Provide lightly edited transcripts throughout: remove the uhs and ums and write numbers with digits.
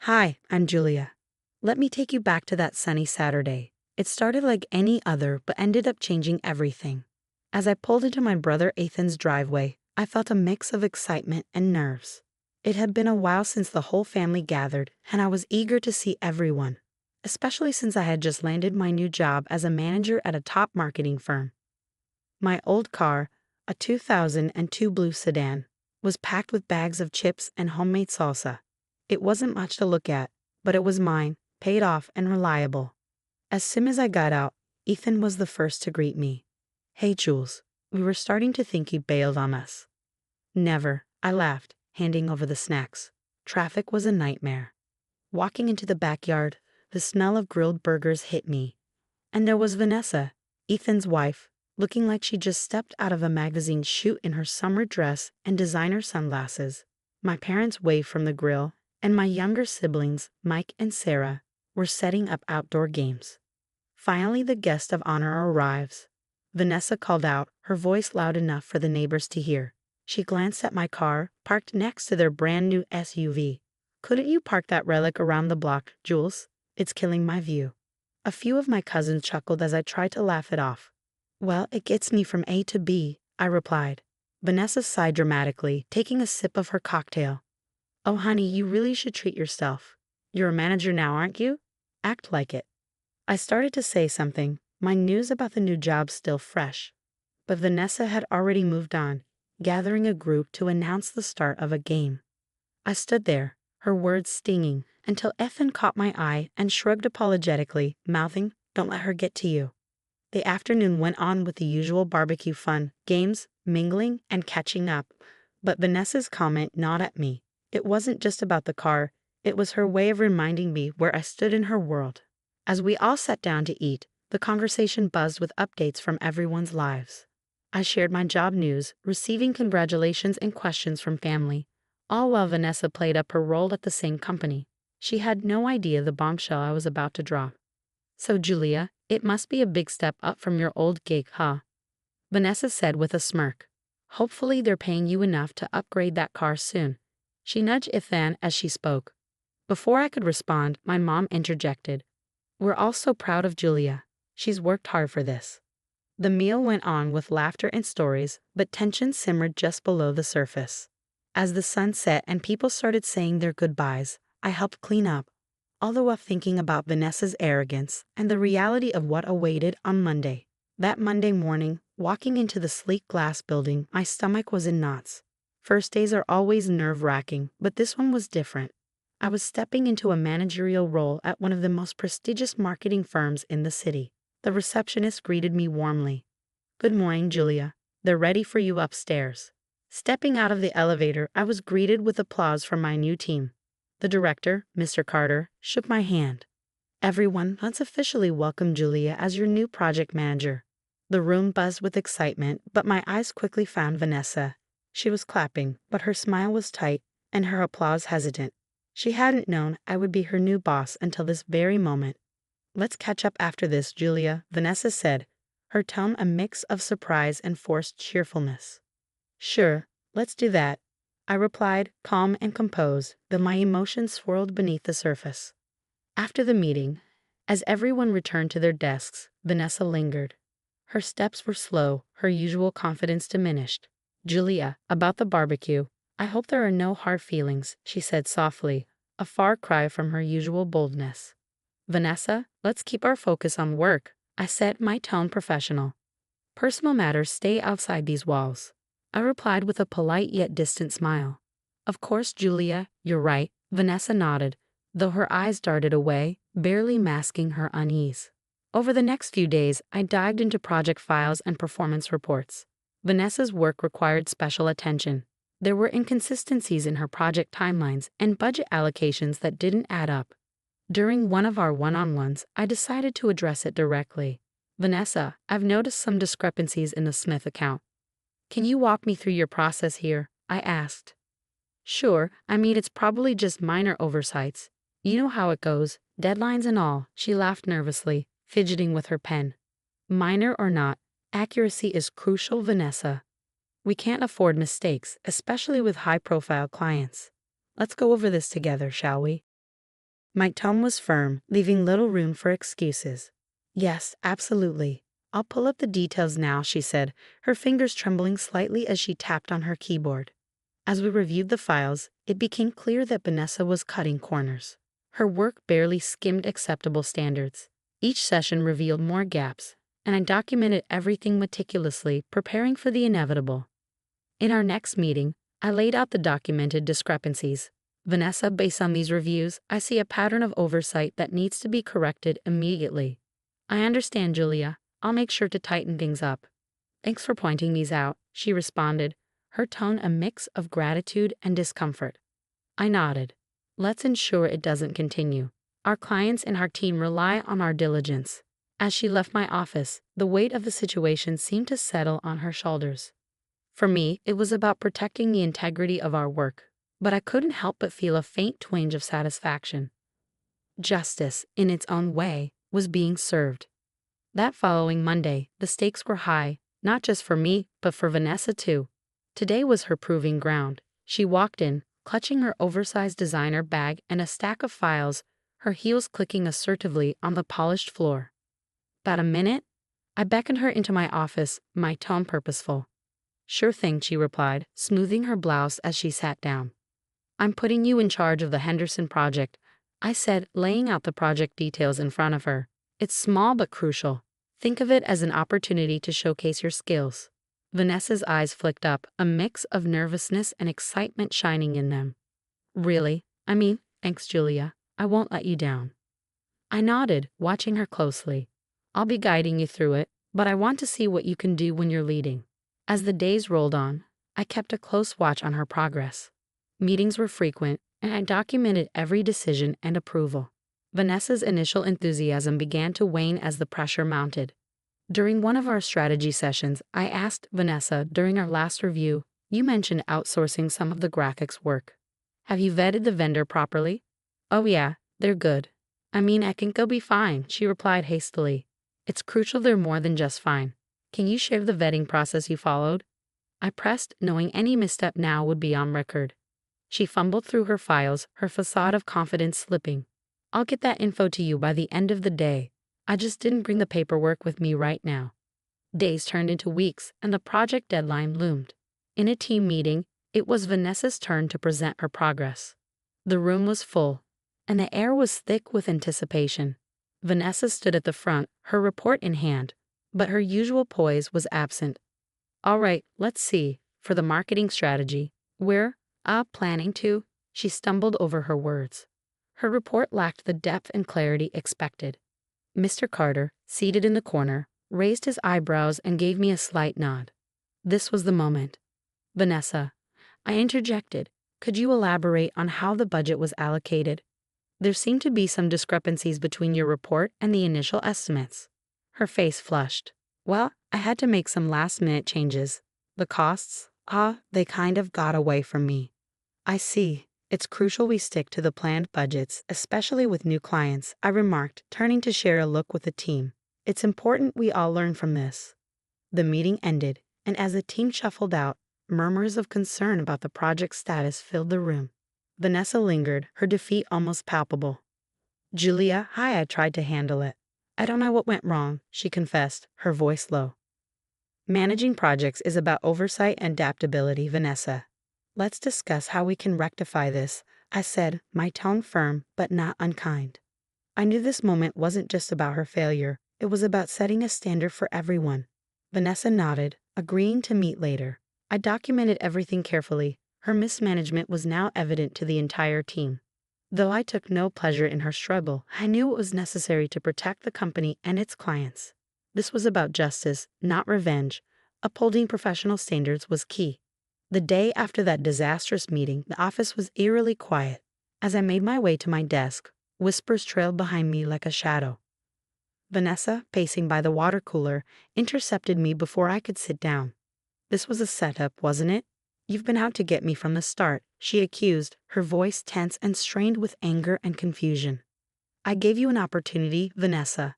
Hi, I'm Julia. Let me take you back to that sunny Saturday. It started like any other, but ended up changing everything. As I pulled into my brother Ethan's driveway, I felt a mix of excitement and nerves. It had been a while since the whole family gathered, and I was eager to see everyone, especially since I had just landed my new job as a manager at a top marketing firm. My old car, a 2002 blue sedan, was packed with bags of chips and homemade salsa. It wasn't much to look at, but it was mine, paid off and reliable. As soon as I got out, Ethan was the first to greet me. "Hey, Jules, we were starting to think you bailed on us." "Never," I laughed, handing over the snacks. Traffic was a nightmare. Walking into the backyard, the smell of grilled burgers hit me. And there was Vanessa, Ethan's wife, looking like she just stepped out of a magazine shoot in her summer dress and designer sunglasses. My parents waved from the grill, and my younger siblings, Mike and Sarah, were setting up outdoor games. Finally, the guest of honor arrives. Vanessa called out, her voice loud enough for the neighbors to hear. She glanced at my car, parked next to their brand new SUV. "Couldn't you park that relic around the block, Jules? It's killing my view." A few of my cousins chuckled as I tried to laugh it off. "Well, it gets me from A to B," I replied. Vanessa sighed dramatically, taking a sip of her cocktail. "Oh, honey, you really should treat yourself. You're a manager now, aren't you? Act like it." I started to say something, my news about the new job still fresh. But Vanessa had already moved on, gathering a group to announce the start of a game. I stood there, her words stinging, until Ethan caught my eye and shrugged apologetically, mouthing, "Don't let her get to you." The afternoon went on with the usual barbecue fun, games, mingling, and catching up. But Vanessa's comment gnawed at me. It wasn't just about the car, it was her way of reminding me where I stood in her world. As we all sat down to eat, the conversation buzzed with updates from everyone's lives. I shared my job news, receiving congratulations and questions from family, all while Vanessa played up her role at the same company. She had no idea the bombshell I was about to drop. "So, Julia, it must be a big step up from your old gig, huh?" Vanessa said with a smirk. "Hopefully they're paying you enough to upgrade that car soon." She nudged Ethan as she spoke. Before I could respond, my mom interjected. "We're all so proud of Julia. She's worked hard for this." The meal went on with laughter and stories, but tension simmered just below the surface. As the sun set and people started saying their goodbyes, I helped clean up, all the while thinking about Vanessa's arrogance and the reality of what awaited on Monday. That Monday morning, walking into the sleek glass building, my stomach was in knots. First days are always nerve-wracking, but this one was different. I was stepping into a managerial role at one of the most prestigious marketing firms in the city. The receptionist greeted me warmly. "Good morning, Julia. They're ready for you upstairs." Stepping out of the elevator, I was greeted with applause from my new team. The director, Mr. Carter, shook my hand. "Everyone, let's officially welcome Julia as your new project manager." The room buzzed with excitement, but my eyes quickly found Vanessa. She was clapping, but her smile was tight and her applause hesitant. She hadn't known I would be her new boss until this very moment. "Let's catch up after this, Julia," Vanessa said, her tone a mix of surprise and forced cheerfulness. "Sure, let's do that," I replied, calm and composed, though my emotions swirled beneath the surface. After the meeting, as everyone returned to their desks, Vanessa lingered. Her steps were slow, her usual confidence diminished. "Julia, about the barbecue, I hope there are no hard feelings," she said softly, a far cry from her usual boldness. "Vanessa, let's keep our focus on work," I said, my tone professional. "Personal matters stay outside these walls," I replied with a polite yet distant smile. "Of course, Julia, you're right," Vanessa nodded, though her eyes darted away, barely masking her unease. Over the next few days, I dived into project files and performance reports. Vanessa's work required special attention. There were inconsistencies in her project timelines and budget allocations that didn't add up. During one of our one-on-ones, I decided to address it directly. "Vanessa, I've noticed some discrepancies in the Smith account. Can you walk me through your process here?" I asked. "Sure, I mean it's probably just minor oversights. You know how it goes, deadlines and all," she laughed nervously, fidgeting with her pen. "Minor or not, accuracy is crucial, Vanessa. We can't afford mistakes, especially with high-profile clients. Let's go over this together, shall we?" My tone was firm, leaving little room for excuses. Yes, absolutely. I'll pull up the details now, she said, her fingers trembling slightly as she tapped on her keyboard. As we reviewed the files, it became clear that Vanessa was cutting corners. Her work barely skimmed acceptable standards. Each session revealed more gaps, and I documented everything meticulously, preparing for the inevitable. In our next meeting, I laid out the documented discrepancies. Vanessa, based on these reviews, I see a pattern of oversight that needs to be corrected immediately. I understand, Julia. I'll make sure to tighten things up. Thanks for pointing these out, she responded, her tone a mix of gratitude and discomfort. I nodded. Let's ensure it doesn't continue. Our clients and our team rely on our diligence. As she left my office, the weight of the situation seemed to settle on her shoulders. For me, it was about protecting the integrity of our work, but I couldn't help but feel a faint twinge of satisfaction. Justice, in its own way, was being served. That following Monday, the stakes were high, not just for me, but for Vanessa too. Today was her proving ground. She walked in, clutching her oversized designer bag and a stack of files, her heels clicking assertively on the polished floor. About a minute? I beckoned her into my office, my tone purposeful. Sure thing, she replied, smoothing her blouse as she sat down. I'm putting you in charge of the Henderson project, I said, laying out the project details in front of her. It's small but crucial. Think of it as an opportunity to showcase your skills. Vanessa's eyes flicked up, a mix of nervousness and excitement shining in them. Really? Thanks, Julia. I won't let you down. I nodded, watching her closely. I'll be guiding you through it, but I want to see what you can do when you're leading. As the days rolled on, I kept a close watch on her progress. Meetings were frequent, and I documented every decision and approval. Vanessa's initial enthusiasm began to wane as the pressure mounted. During one of our strategy sessions, I asked Vanessa during our last review, you mentioned outsourcing some of the graphics work. Have you vetted the vendor properly? Oh yeah, they're good. I think they'll be fine, she replied hastily. It's crucial they're more than just fine. Can you share the vetting process you followed? I pressed, knowing any misstep now would be on record. She fumbled through her files, her facade of confidence slipping. I'll get that info to you by the end of the day. I just didn't bring the paperwork with me right now. Days turned into weeks, and the project deadline loomed. In a team meeting, it was Vanessa's turn to present her progress. The room was full, and the air was thick with anticipation. Vanessa stood at the front, her report in hand, but her usual poise was absent. All right, let's see. For the marketing strategy, we're planning to. She stumbled over her words. Her report lacked the depth and clarity expected. Mr. Carter, seated in the corner, raised his eyebrows and gave me a slight nod. This was the moment. Vanessa, I interjected, could you elaborate on how the budget was allocated? There seemed to be some discrepancies between your report and the initial estimates. Her face flushed. Well, I had to make some last-minute changes. The costs, they kind of got away from me. I see. It's crucial we stick to the planned budgets, especially with new clients, I remarked, turning to share a look with the team. It's important we all learn from this. The meeting ended, and as the team shuffled out, murmurs of concern about the project's status filled the room. Vanessa lingered, her defeat almost palpable. Julia, I tried to handle it. I don't know what went wrong, she confessed, her voice low. Managing projects is about oversight and adaptability, Vanessa. Let's discuss how we can rectify this, I said, my tone firm but not unkind. I knew this moment wasn't just about her failure, it was about setting a standard for everyone. Vanessa nodded, agreeing to meet later. I documented everything carefully. Her mismanagement was now evident to the entire team. Though I took no pleasure in her struggle, I knew it was necessary to protect the company and its clients. This was about justice, not revenge. Upholding professional standards was key. The day after that disastrous meeting, the office was eerily quiet. As I made my way to my desk, whispers trailed behind me like a shadow. Vanessa, pacing by the water cooler, intercepted me before I could sit down. This was a setup, wasn't it? You've been out to get me from the start, she accused, her voice tense and strained with anger and confusion. I gave you an opportunity, Vanessa.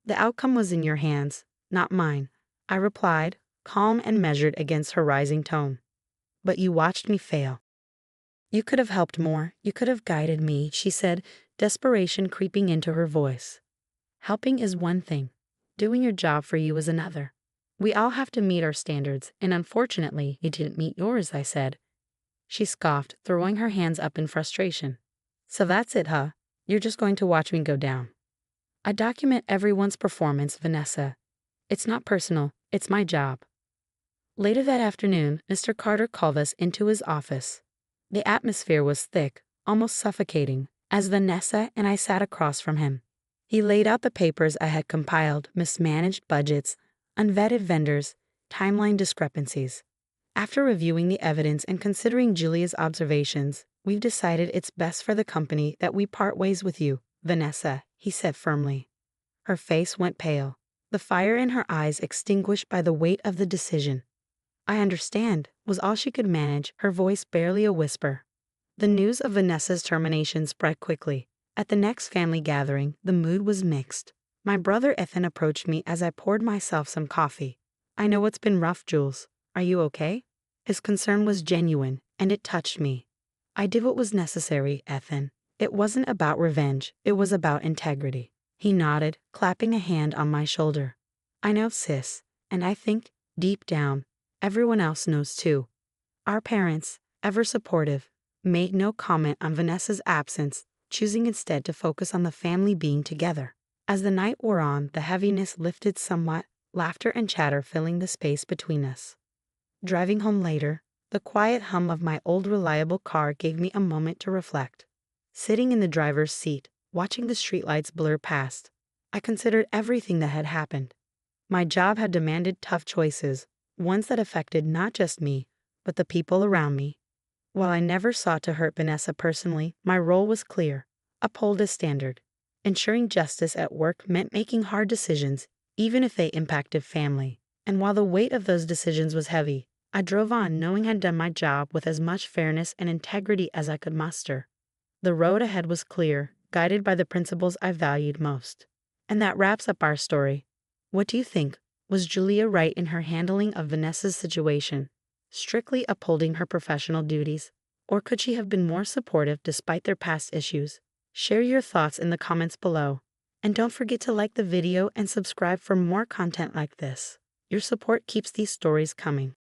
The outcome was in your hands, not mine, I replied, calm and measured against her rising tone. But you watched me fail. You could have helped more, you could have guided me, she said, desperation creeping into her voice. Helping is one thing. Doing your job for you is another. We all have to meet our standards, and unfortunately, you didn't meet yours, I said. She scoffed, throwing her hands up in frustration. So that's it, huh? You're just going to watch me go down. I document everyone's performance, Vanessa. It's not personal, it's my job. Later that afternoon, Mr. Carter called us into his office. The atmosphere was thick, almost suffocating, as Vanessa and I sat across from him. He laid out the papers I had compiled: mismanaged budgets, unvetted vendors, timeline discrepancies. After reviewing the evidence and considering Julia's observations, we've decided it's best for the company that we part ways with you, Vanessa, he said firmly. Her face went pale, the fire in her eyes extinguished by the weight of the decision. I understand, was all she could manage, her voice barely a whisper. The news of Vanessa's termination spread quickly. At the next family gathering, the mood was mixed. My brother Ethan approached me as I poured myself some coffee. I know it's been rough, Jules. Are you okay? His concern was genuine, and it touched me. I did what was necessary, Ethan. It wasn't about revenge, it was about integrity. He nodded, clapping a hand on my shoulder. I know, sis, and I think, deep down, everyone else knows too. Our parents, ever supportive, made no comment on Vanessa's absence, choosing instead to focus on the family being together. As the night wore on, the heaviness lifted somewhat, laughter and chatter filling the space between us. Driving home later, the quiet hum of my old reliable car gave me a moment to reflect. Sitting in the driver's seat, watching the streetlights blur past, I considered everything that had happened. My job had demanded tough choices, ones that affected not just me, but the people around me. While I never sought to hurt Vanessa personally, my role was clear: uphold a standard. Ensuring justice at work meant making hard decisions, even if they impacted family. And while the weight of those decisions was heavy, I drove on knowing I'd done my job with as much fairness and integrity as I could muster. The road ahead was clear, guided by the principles I valued most. And that wraps up our story. What do you think? Was Julia right in her handling of Vanessa's situation, strictly upholding her professional duties? Or could she have been more supportive despite their past issues? Share your thoughts in the comments below. And don't forget to like the video and subscribe for more content like this. Your support keeps these stories coming.